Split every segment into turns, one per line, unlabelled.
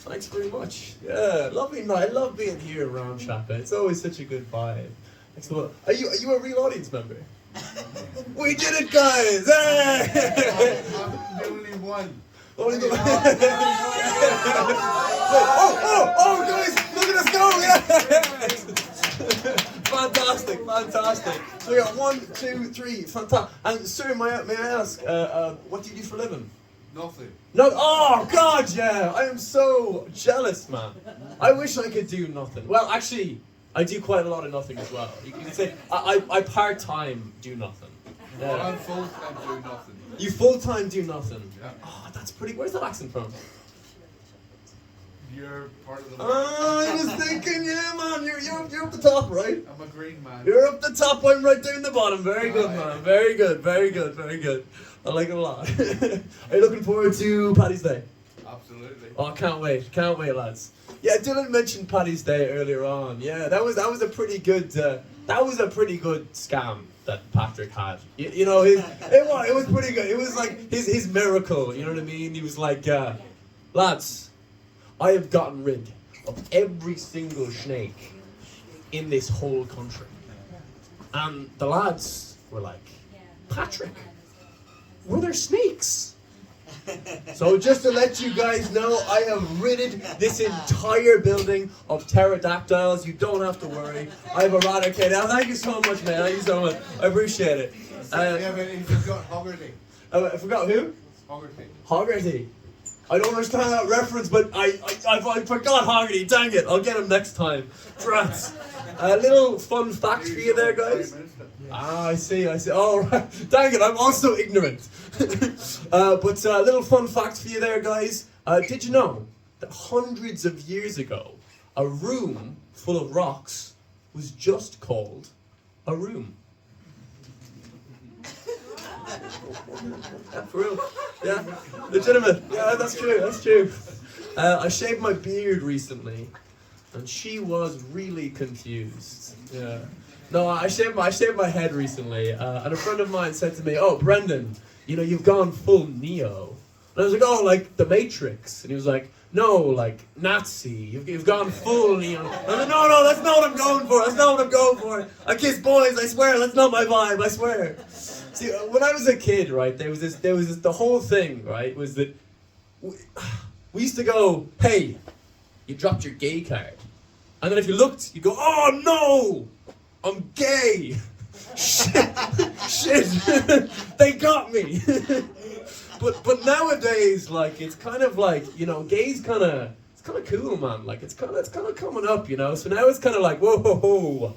Thanks very much. Yeah, lovely night. I love being here in Ramshackle. It's always such a good vibe. Thanks a lot. Are you a real audience member? We did it, guys! Hey!
I'm the only one.
Only the oh, guys, look at us go! Yes! Fantastic. So we got 1, 2, 3, fantastic. And sir, may I ask, what do you do for a living?
Nothing.
No, oh God, yeah! I am so jealous, man. I wish I could do nothing. Well, actually, I do quite a lot of nothing as well. You can say I part-time do nothing.
Well, I'm full-time doing nothing.
You full-time do nothing.
Yeah.
Oh, that's pretty. Where's that accent from?
You're part of the...
Oh, I was thinking, yeah, man. You're up the top, right?
I'm a green man.
You're up the top. I'm right down the bottom. Very good, man. Very good. I like it a lot. Are you looking forward to Paddy's Day?
Absolutely.
Oh, can't wait, lads. Yeah, Dylan mentioned Paddy's Day earlier on. Yeah, that was a pretty good scam that Patrick had. You know, it was pretty good. It was like his miracle. You know what I mean? He was like, lads, I have gotten rid of every single snake in this whole country. And the lads were like, Patrick, were there snakes? So just to let you guys know, I have ridded this entire building of pterodactyls. You don't have to worry. I've eradicated. Oh, thank you so much, man. Thank you so much. I appreciate it.
Yeah, but you forgot Hoggerty.
I forgot who?
Hoggerty.
Hoggerty. I don't understand that reference, but I forgot Hoggerty. Dang it. I'll get him next time. Drats. A little fun fact for you there, guys. Ah, I see. Oh, right. Dang it, I'm also ignorant. But a little fun fact for you there, guys. Did you know that hundreds of years ago, a room full of rocks was just called a room? Yeah, for real. Yeah, legitimate. Yeah, that's true. I shaved my beard recently, and she was really confused. Yeah. No, I shaved my head recently, and a friend of mine said to me, "Oh, Brendan, you know, you've gone full Neo." And I was like, "Oh, like the Matrix?" And he was like, "No, like Nazi. You've gone full Neo." I was like, "No, that's not what I'm going for. I kiss boys. I swear. That's not my vibe. I swear." See, when I was a kid, right, there was this. The whole thing, right, was that we used to go, "Hey, you dropped your gay card," and then if you looked, you go, "Oh no, I'm gay." Shit, they got me. but nowadays, like, it's kind of like, you know, gay's kind of cool, man. Like, it's kind of coming up, you know. So now it's kind of like, whoa,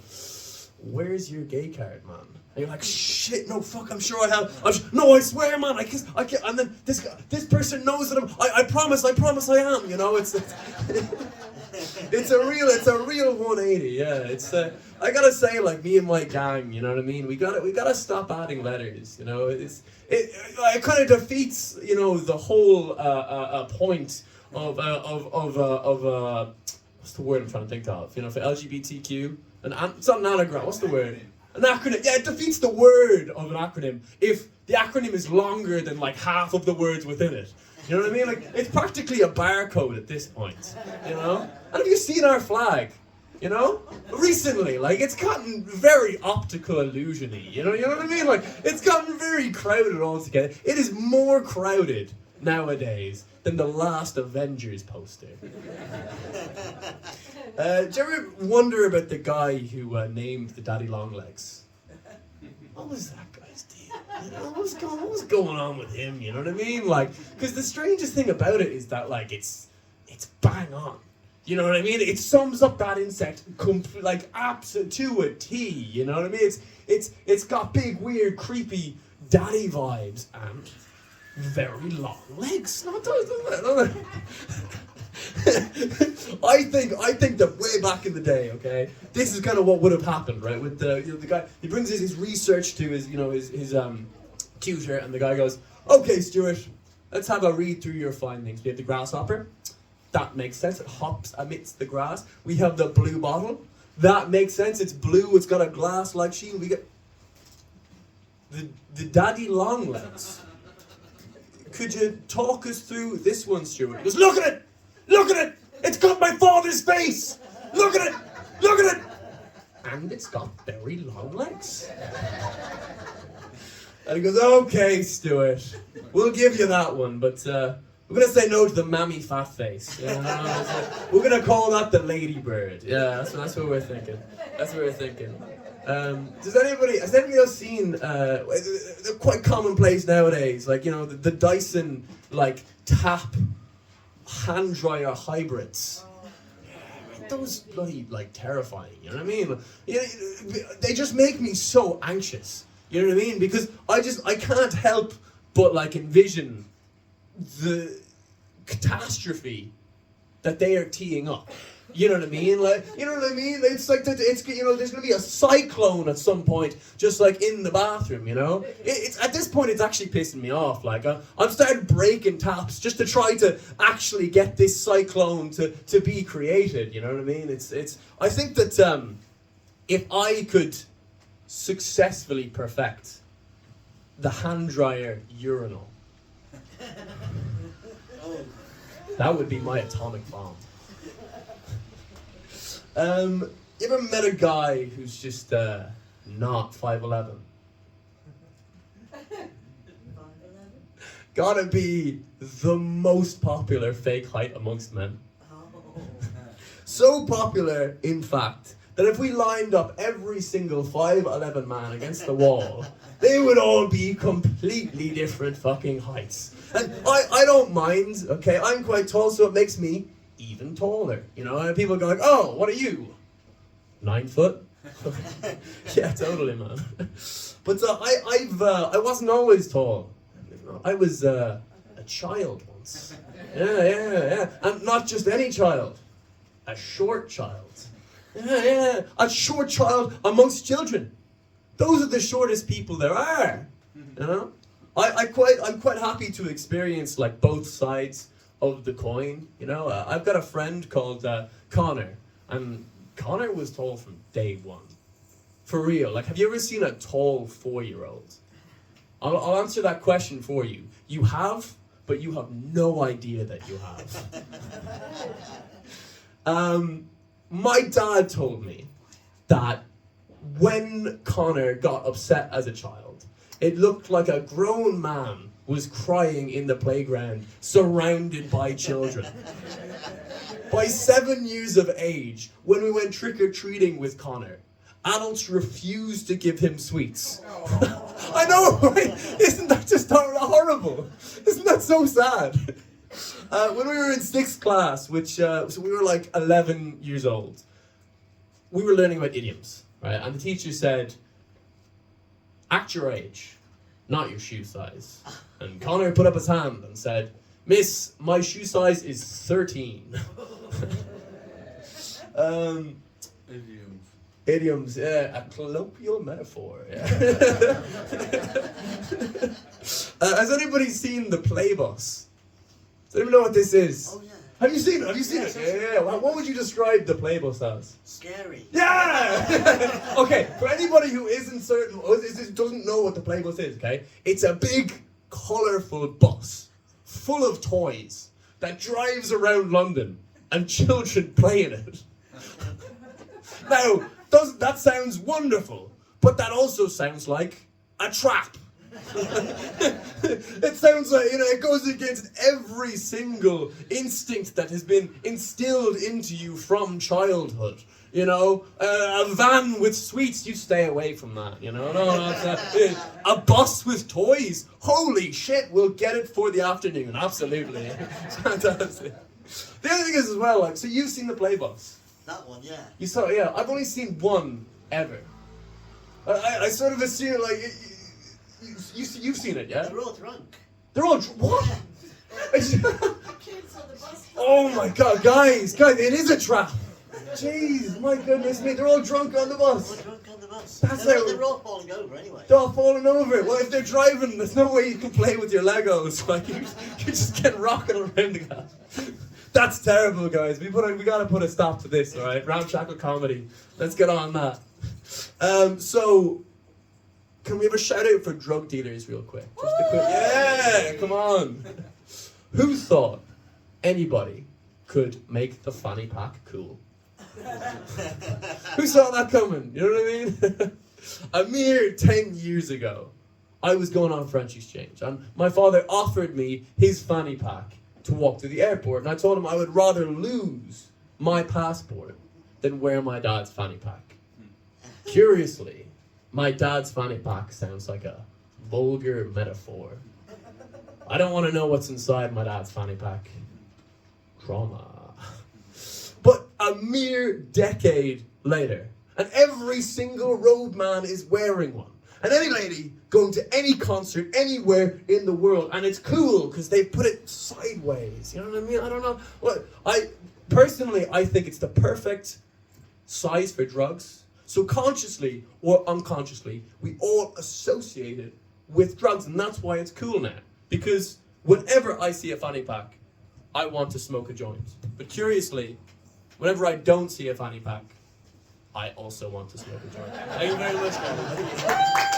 where's your gay card, man? And you're like, shit, no, fuck, I'm sure I have. No, I swear, man, I can't. And then this person knows that I promise I am. You know, it's a real 180. Yeah, it's. I gotta say, like, me and my gang, you know what I mean? We gotta stop adding letters. You know, it kind of defeats, you know, the whole point of what's the word I'm trying to think of? You know, for LGBTQ, it's not an anagram. What's the word? An acronym. Yeah, it defeats the word of an acronym if the acronym is longer than like half of the words within it. You know what I mean? Like, it's practically a barcode at this point. You know? And have you seen our flag? You know? Recently, like, it's gotten very optical illusion-y. You know what I mean? Like, it's gotten very crowded altogether. It is more crowded nowadays than the last Avengers poster. Do you ever wonder about the guy who named the Daddy Longlegs? What was that guy's deal? You know, what was going on with him? You know what I mean? Like, because the strangest thing about it is that, like, it's bang on. You know what I mean? It sums up that insect like absolute to a T. You know what I mean? It's got big, weird, creepy daddy vibes and very long legs. I think that way back in the day, okay, this is kind of what would have happened, right? With the guy, he brings his research to his tutor, and the guy goes, "Okay, Stuart, let's have a read through your findings. We have the grasshopper. That makes sense. It hops amidst the grass. We have the blue bottle. That makes sense. It's blue. It's got a glass-like shield. We get the daddy longlegs. Could you talk us through this one, Stuart?" He goes, Look at it! It's got my father's face! Look at it! Look at it! And it's got very long legs. And he goes, okay, Stuart, we'll give you that one, but we're going to say no to the mammy fat face. Yeah, we're going to call that the ladybird. Yeah, that's what we're thinking. That's what we're thinking. Has anybody else seen, they're quite commonplace nowadays, like, you know, the Dyson, like, tap hand dryer hybrids. Those bloody, like, terrifying, you know what I mean? You know, they just make me so anxious, you know what I mean? Because I can't help but, like, envision the catastrophe that they are teeing up. You know what I mean? Like, you know what I mean? It's like it's, you know, there's gonna be a cyclone at some point, just like in the bathroom. You know, it's at this point it's actually pissing me off. Like I'm starting breaking taps just to try to actually get this cyclone to be created. You know what I mean? It's. I think that if I could successfully perfect the hand dryer urinal, that would be my atomic bomb. You ever met a guy who's just not 5'11"? Gotta be the most popular fake height amongst men. So popular, in fact, that if we lined up every single 5'11" man against the wall, they would all be completely different fucking heights. And I don't mind, okay? I'm quite tall, so it makes me even taller, you know, and people go like, oh, what are you? 9 foot? Yeah, totally, man. But I wasn't always tall. I was a child once. Yeah. And not just any child. A short child. Yeah. A short child amongst children. Those are the shortest people there are. You know? I'm quite happy to experience like both sides of the coin, you know. I've got a friend called Connor, and Connor was tall from day one. For real, like, have you ever seen a tall 4-year-old? I'll answer that question for you. You have, but you have no idea that you have. My dad told me that when Connor got upset as a child, it looked like a grown man was crying in the playground, surrounded by children. By 7 years of age, when we went trick-or-treating with Connor, adults refused to give him sweets. I know, right? Isn't that just horrible? Isn't that so sad? When we were in 6th class, which, so we were like 11 years old, we were learning about idioms, right? And the teacher said, act your age, not your shoe size. And Connor put up his hand and said, Miss, my shoe size is 13. Idioms, yeah, a colloquial metaphor. Yeah. Has anybody seen the Play Bus? Does anyone know what this is?
Oh yeah.
Have you seen it? Have you seen it? Yeah. What would you describe the Play Bus as?
Scary.
Yeah! Okay, for anybody who isn't certain, doesn't know what the Play Bus is, okay? It's a big, colourful bus full of toys that drives around London and children play in it. Now, that sounds wonderful, but that also sounds like a trap. It sounds like, you know, it goes against every single instinct that has been instilled into you from childhood. You know, a van with sweets, you stay away from that, you know. No, a bus with toys, holy shit, we'll get it for the afternoon, absolutely. Fantastic. The other thing is as well, like, so you've seen the Play Bus?
That one, yeah.
You saw, yeah, I've only seen one ever. I sort of assume, like, you've seen it, yeah?
They're all drunk.
They're all what? Oh my god, guys, it is a trap. Jeez, my goodness me, they're all drunk on the bus.
They're all drunk on the bus.
That's
They're all falling over anyway.
They're all falling over. Well, if they're driving, there's no way you can play with your Legos. Like, you just get rocking around the car. That's terrible, guys. We gotta put a stop to this, alright? Ramshackle comedy. Let's get on that. So, can we have a shout out for drug dealers real quick? Just a quick, yeah, come on. Who thought anybody could make the fanny pack cool. Who saw that coming? You know what I mean? A mere 10 years ago, I was going on French exchange, and my father offered me his fanny pack to walk to the airport, and I told him I would rather lose my passport than wear my dad's fanny pack. Curiously, my dad's fanny pack sounds like a vulgar metaphor. I don't want to know what's inside my dad's fanny pack. Trauma. But a mere decade later, and every single roadman is wearing one. And any lady going to any concert anywhere in the world, and it's cool because they put it sideways. You know what I mean? I don't know. Well, I think it's the perfect size for drugs. So consciously or unconsciously, we all associate it with drugs, and that's why it's cool now. Because whenever I see a fanny pack, I want to smoke a joint. But curiously, whenever I don't see a fanny pack, I also want to smoke a joint. Thank you very much, guys.